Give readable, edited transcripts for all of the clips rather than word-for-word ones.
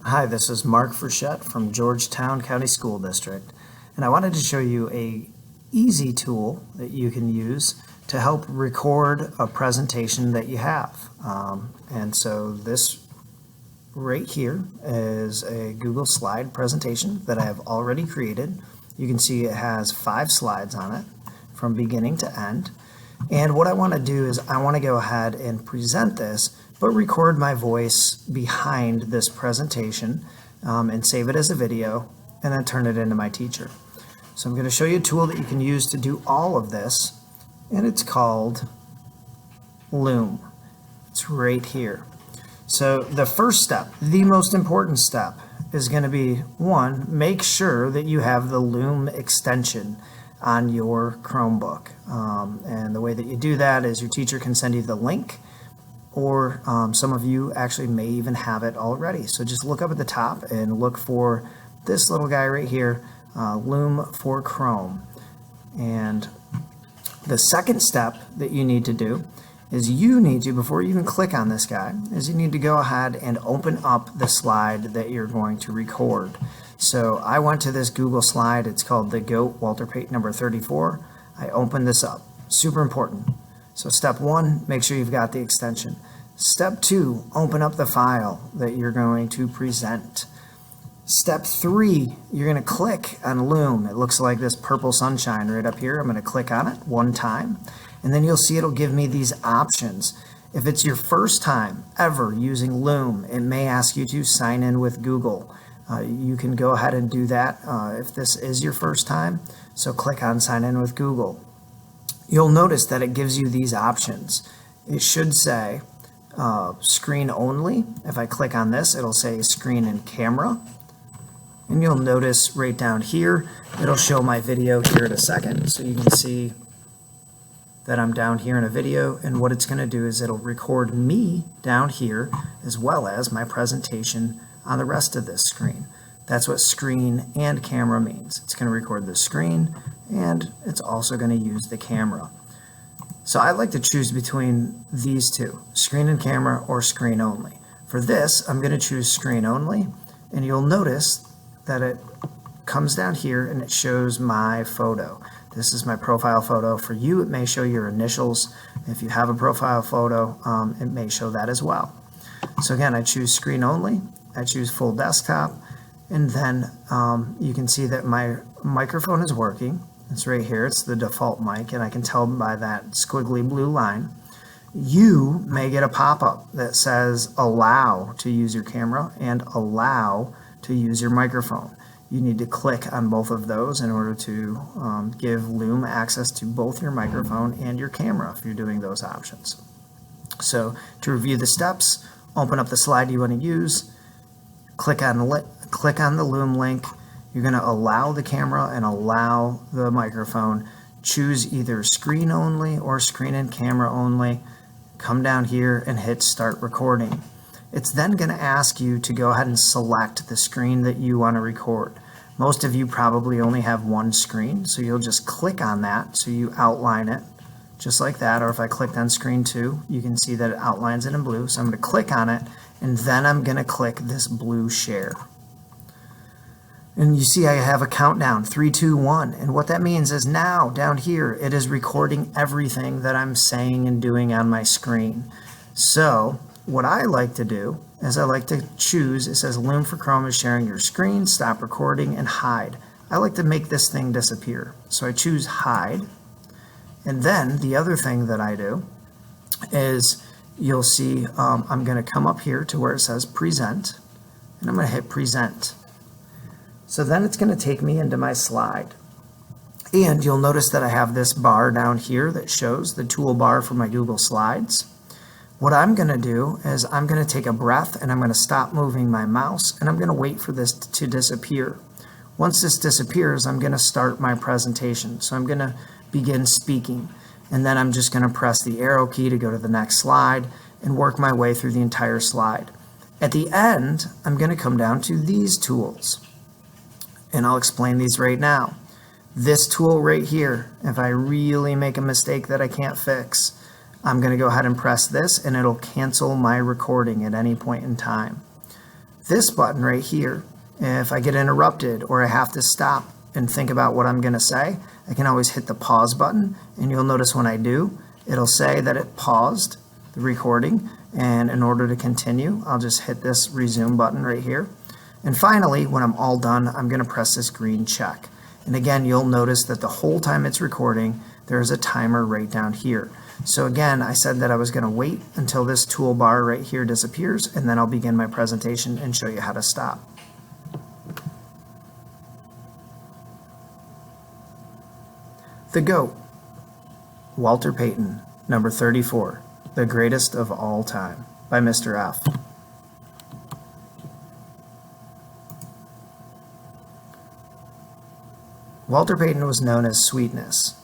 Hi, this is Mark Frechette from Georgetown County School District, and I wanted to show you a easy tool that you can use to help record a presentation that you have. And so this right here is a Google slide presentation that I have already created. You can see it has 5 slides on it from beginning to end. And what I want to do is I want to go ahead and present this, but record my voice behind this presentation and save it as a video and then turn it into my teacher. So I'm going to show you a tool that you can use to do all of this, and it's called Loom. It's right here. So the first step, the most important step, is going to be, 1, make sure that you have the Loom extension on your Chromebook. And the way that you do that is your teacher can send you the link, or some of you actually may even have it already. So just look up at the top and look for this little guy right here, Loom for Chrome. And the second step that you need to do is before you even click on this guy, is you need to go ahead and open up the slide that you're going to record. So I went to this Google slide. It's called the GOAT Walter Payton number 34. I opened this up. Super important. So step 1, make sure you've got the extension. Step 2, open up the file that you're going to present. Step 3, you're going to click on Loom. It looks like this purple sunshine right up here. I'm going to click on it 1 time, and then you'll see it'll give me these options. If it's your first time ever using Loom, it may ask you to sign in with Google. You can go ahead and do that if this is your first time. So click on sign in with Google. You'll notice that it gives you these options. It should say screen only. If I click on this, it'll say screen and camera. And you'll notice right down here, it'll show my video here in a second. So you can see that I'm down here in a video, and what it's going to do is it'll record me down here as well as my presentation on the rest of this screen. That's what screen and camera means. It's going to record the screen, and it's also going to use the camera. So I like to choose between these two, screen and camera or screen only. For this, I'm going to choose screen only, and you'll notice that it comes down here and it shows my photo. This is my profile photo. For you, it may show your initials. If you have a profile photo, it may show that as well. So again, I choose screen only, I choose full desktop, and then you can see that my microphone is working. It's right here, it's the default mic, and I can tell by that squiggly blue line. You may get a pop-up that says allow to use your camera and allow to use your microphone. You need to click on both of those in order to give Loom access to both your microphone and your camera if you're doing those options. So to review the steps, open up the slide you want to use, click on the Loom link. You're going to allow the camera and allow the microphone. Choose either screen only or screen and camera only. Come down here and hit start recording. It's then going to ask you to go ahead and select the screen that you want to record. Most of you probably only have one screen, so you'll just click on that so you outline it just like that. Or if I clicked on screen 2, you can see that it outlines it in blue. So I'm going to click on it, and then I'm going to click this blue share. And you see I have a countdown, 3, 2, 1. And what that means is now down here, it is recording everything that I'm saying and doing on my screen. So what I like to do is I like to choose, it says Loom for Chrome is sharing your screen, stop recording, and hide. I like to make this thing disappear. So I choose hide. And then the other thing that I do is you'll see I'm going to come up here to where it says present, and I'm going to hit present. So then it's going to take me into my slide. And you'll notice that I have this bar down here that shows the toolbar for my Google Slides. What I'm going to do is I'm going to take a breath and I'm going to stop moving my mouse and I'm going to wait for this to disappear. Once this disappears, I'm going to start my presentation. So I'm going to begin speaking, and then I'm just going to press the arrow key to go to the next slide and work my way through the entire slide. At the end, I'm going to come down to these tools, and I'll explain these right now. This tool right here, if I really make a mistake that I can't fix, I'm going to go ahead and press this and it'll cancel my recording at any point in time. This button right here, if I get interrupted or I have to stop and think about what I'm going to say, I can always hit the pause button, and you'll notice when I do, it'll say that it paused the recording, and in order to continue, I'll just hit this resume button right here. And finally, when I'm all done, I'm going to press this green check. And again, you'll notice that the whole time it's recording, there's a timer right down here. So again, I said that I was going to wait until this toolbar right here disappears, and then I'll begin my presentation and show you how to stop. The GOAT, Walter Payton, number 34, the greatest of all time, by Mr. F. Walter Payton was known as Sweetness.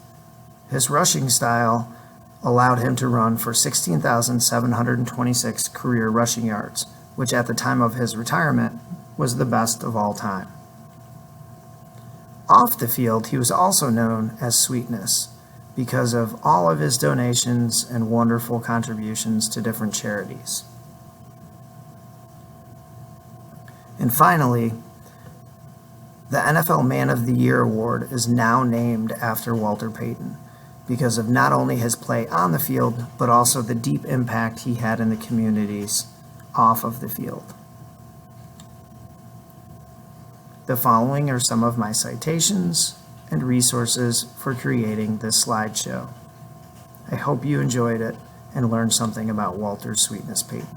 His rushing style allowed him to run for 16,726 career rushing yards, which at the time of his retirement was the best of all time. Off the field, he was also known as Sweetness because of all of his donations and wonderful contributions to different charities. And finally, the NFL Man of the Year award is now named after Walter Payton because of not only his play on the field, but also the deep impact he had in the communities off of the field. The following are some of my citations and resources for creating this slideshow. I hope you enjoyed it and learned something about Walter Sweetness Payton.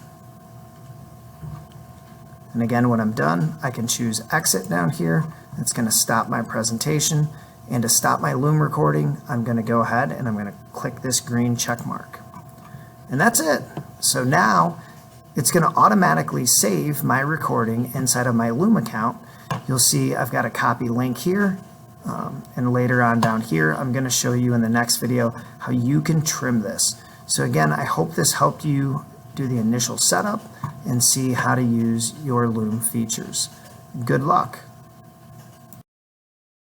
And again, when I'm done, I can choose exit down here. It's going to stop my presentation. And to stop my Loom recording, I'm going to go ahead and I'm going to click this green check mark. And that's it. So now it's going to automatically save my recording inside of my Loom account. You'll see I've got a copy link here. And later on down here, I'm going to show you in the next video how you can trim this. So again, I hope this helped you do the initial setup and see how to use your Loom features. Good luck.